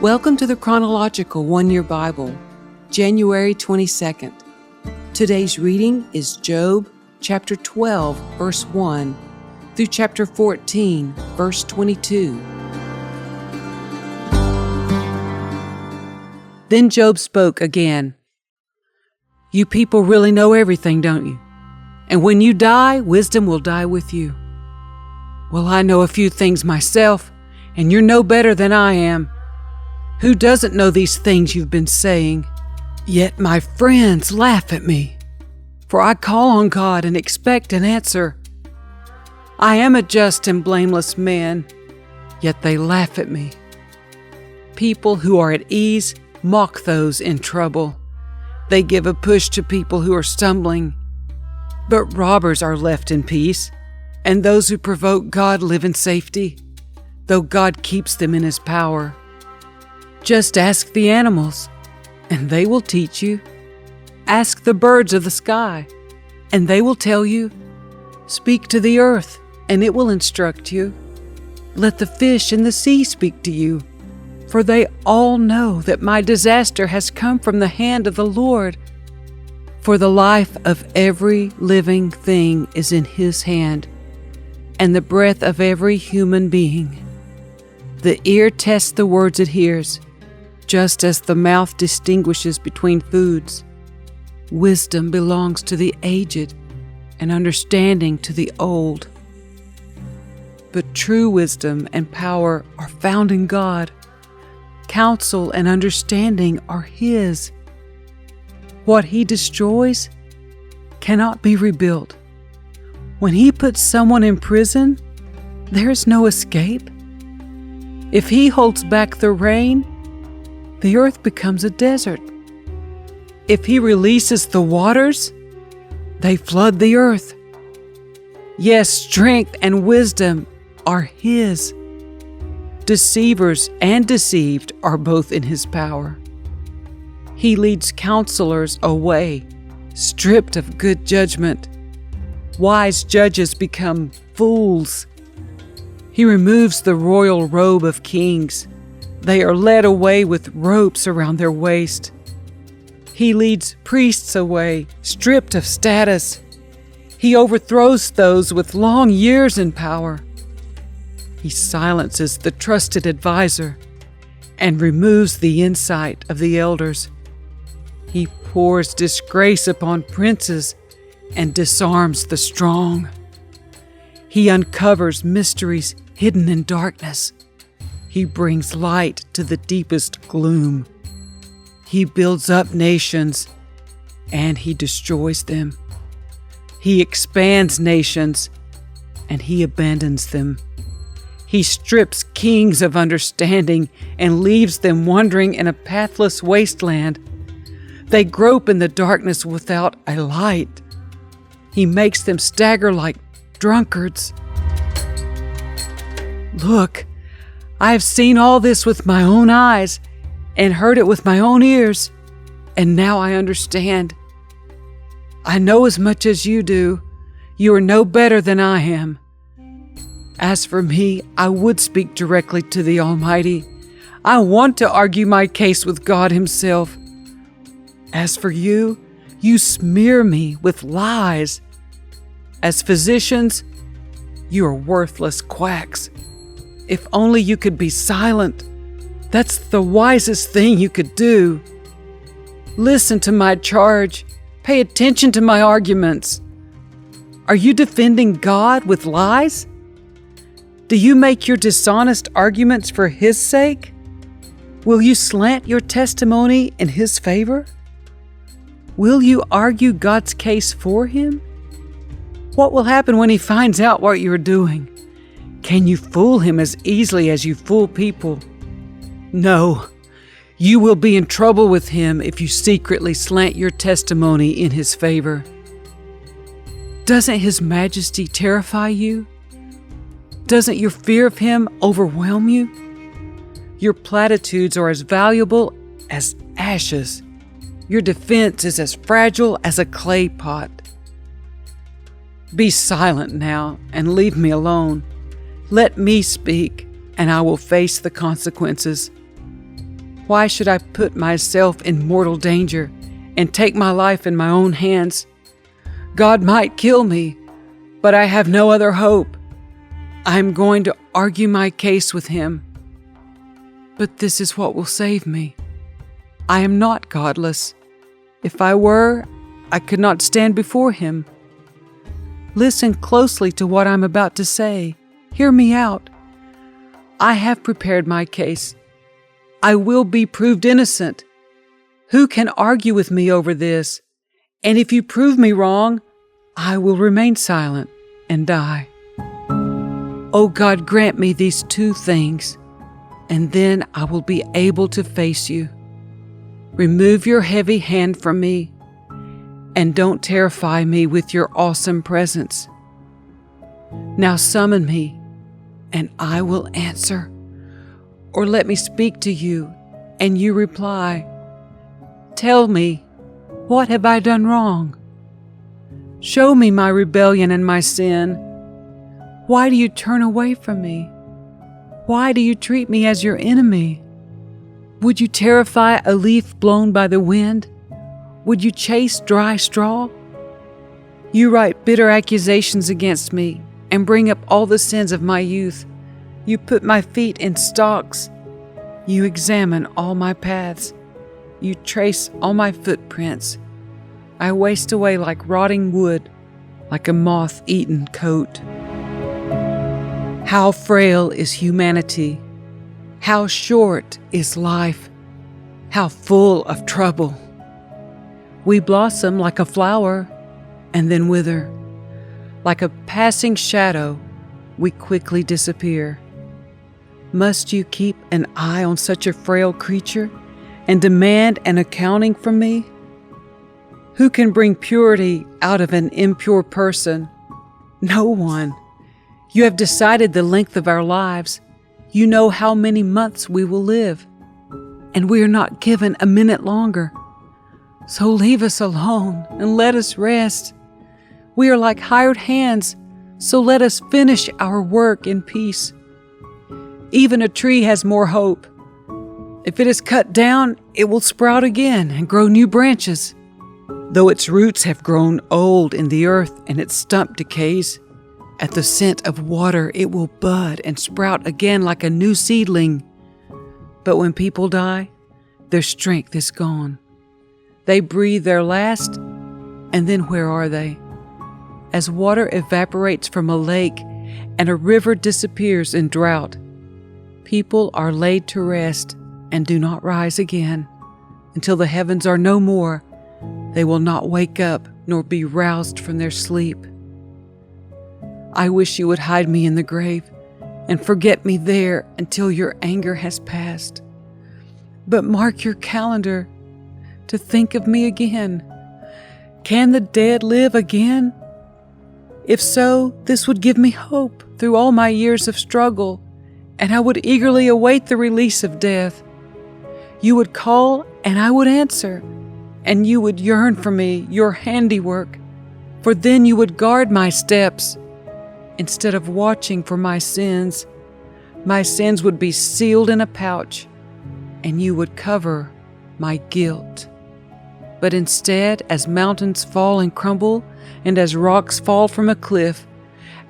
Welcome to the Chronological One-Year Bible, January 22nd. Today's reading is Job chapter 12, verse 1 through chapter 14, verse 22. Then Job spoke again. You people really know everything, don't you? And when you die, wisdom will die with you. Well, I know a few things myself, and you're no better than I am. Who doesn't know these things you've been saying? Yet my friends laugh at me, for I call on God and expect an answer. I am a just and blameless man, yet they laugh at me. People who are at ease mock those in trouble. They give a push to people who are stumbling. But robbers are left in peace, and those who provoke God live in safety, though God keeps them in His power. Just ask the animals, and they will teach you. Ask the birds of the sky, and they will tell you. Speak to the earth, and it will instruct you. Let the fish in the sea speak to you, for they all know that my disaster has come from the hand of the Lord. For the life of every living thing is in His hand, and the breath of every human being. The ear tests the words it hears, just as the mouth distinguishes between foods. Wisdom belongs to the aged, and understanding to the old. But true wisdom and power are found in God. Counsel and understanding are His. What He destroys cannot be rebuilt. When He puts someone in prison, there is no escape. If He holds back the rain, the earth becomes a desert. If He releases the waters, they flood the earth. Yes, strength and wisdom are His. Deceivers and deceived are both in His power. He leads counselors away, stripped of good judgment. Wise judges become fools. He removes the royal robe of kings. They are led away with ropes around their waist. He leads priests away, stripped of status. He overthrows those with long years in power. He silences the trusted advisor and removes the insight of the elders. He pours disgrace upon princes and disarms the strong. He uncovers mysteries hidden in darkness. He brings light to the deepest gloom. He builds up nations, and He destroys them. He expands nations, and He abandons them. He strips kings of understanding and leaves them wandering in a pathless wasteland. They grope in the darkness without a light. He makes them stagger like drunkards. Look, I have seen all this with my own eyes and heard it with my own ears, and now I understand. I know as much as you do. You are no better than I am. As for me, I would speak directly to the Almighty. I want to argue my case with God Himself. As for you, you smear me with lies. As physicians, you are worthless quacks. If only you could be silent. That's the wisest thing you could do. Listen to my charge. Pay attention to my arguments. Are you defending God with lies? Do you make your dishonest arguments for His sake? Will you slant your testimony in His favor? Will you argue God's case for Him? What will happen when He finds out what you're doing? Can you fool Him as easily as you fool people? No, you will be in trouble with Him if you secretly slant your testimony in His favor. Doesn't His majesty terrify you? Doesn't your fear of Him overwhelm you? Your platitudes are as valuable as ashes. Your defense is as fragile as a clay pot. Be silent now and leave me alone. Let me speak, and I will face the consequences. Why should I put myself in mortal danger and take my life in my own hands? God might kill me, but I have no other hope. I am going to argue my case with him. But this is what will save me. I am not godless. If I were, I could not stand before him. Listen closely to what I'm about to say. Hear me out. I have prepared my case. I will be proved innocent. Who can argue with me over this? And if you prove me wrong, I will remain silent and die. Oh God, grant me these two things, and then I will be able to face you. Remove your heavy hand from me, and don't terrify me with your awesome presence. Now summon me, and I will answer. Or let me speak to you, and you reply. Tell me, what have I done wrong? Show me my rebellion and my sin. Why do you turn away from me? Why do you treat me as your enemy? Would you terrify a leaf blown by the wind? Would you chase dry straw? You write bitter accusations against me and bring up all the sins of my youth. You put my feet in stocks. You examine all my paths. You trace all my footprints. I waste away like rotting wood, like a moth-eaten coat. How frail is humanity! How short is life! How full of trouble! We blossom like a flower and then wither. Like a passing shadow, we quickly disappear. Must you keep an eye on such a frail creature and demand an accounting from me? Who can bring purity out of an impure person? No one. You have decided the length of our lives. You know how many months we will live, and we are not given a minute longer. So leave us alone and let us rest. We are like hired hands, so let us finish our work in peace. Even a tree has more hope. If it is cut down, it will sprout again and grow new branches. Though its roots have grown old in the earth and its stump decays, at the scent of water it will bud and sprout again like a new seedling. But when people die, their strength is gone. They breathe their last, and then where are they? As water evaporates from a lake and a river disappears in drought, people are laid to rest and do not rise again. Until the heavens are no more, they will not wake up nor be roused from their sleep. I wish you would hide me in the grave and forget me there until your anger has passed. But mark your calendar to think of me again. Can the dead live again? If so, this would give me hope through all my years of struggle, and I would eagerly await the release of death. You would call, and I would answer, and you would yearn for me, your handiwork, for then you would guard my steps. Instead of watching for my sins would be sealed in a pouch, and you would cover my guilt. But instead, as mountains fall and crumble, and as rocks fall from a cliff,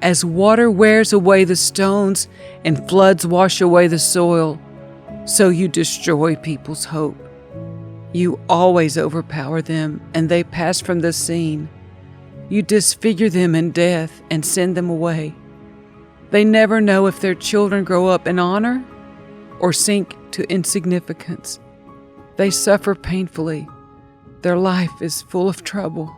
as water wears away the stones and floods wash away the soil, so you destroy people's hope. You always overpower them, and they pass from the scene. You disfigure them in death and send them away. They never know if their children grow up in honor or sink to insignificance. They suffer painfully. Their life is full of trouble.